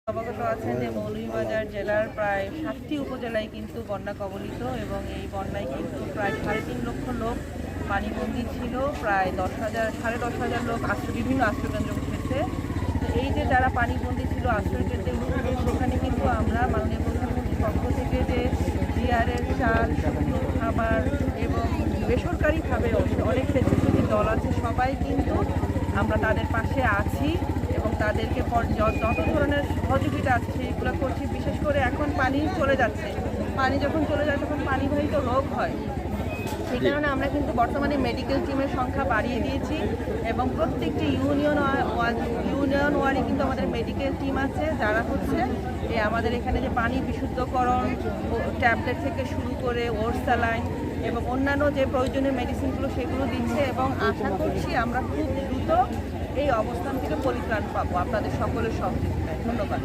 অবগত আছেন যে মৌলভীবাজার জেলার প্রায় 7টি উপজেলায় কিন্তু বন্যা কবলিত এবং এই বন্যায় কিন্তু প্রায় 3.5 লক্ষ লোক পানিবন্দী ছিল। প্রায় 10,000 লোক বিভিন্ন আশ্রয়কেন্দ্রে উঠেছে। তো এই যে যারা পানিবন্দী ছিল আশ্রয়কেন্দ্রে উঠেছে, সেখানে কিন্তু আমরা মাননীয় প্রধানমন্ত্রীর পক্ষ থেকে যে জিআরএস, চাল, শুকনো খাবার এবং বেসরকারিভাবে অনেক স্বেচ্ছাসেবী দল আছে, সবাই কিন্তু আমরা তাদের পাশে আছি এবং তাদেরকে যত ধরনের সহযোগিতা আছে সেইগুলো করছি। বিশেষ করে এখন পানি চলে যাচ্ছে, পানি যখন চলে যায় তখন পানিবাহিত রোগ হয়। সেই কারণে আমরা কিন্তু বর্তমানে মেডিকেল টিমের সংখ্যা বাড়িয়ে দিয়েছি এবং প্রত্যেকটি ইউনিয়ন ওয়ার্ডে কিন্তু আমাদের মেডিকেল টিম আছে, যারা হচ্ছে আমাদের এখানে যে পানি বিশুদ্ধকরণ, ট্যাবলেট থেকে শুরু করে ওর স্যালাইন এবং অন্যান্য যে প্রয়োজনীয় মেডিসিনগুলো সেগুলো দিচ্ছে এবং আশা করছি আমরা খুব দ্রুত এই অবস্থান থেকে পরিত্রাণ পাবো আপনাদের সকলের সহযোগিতায়। ধন্যবাদ।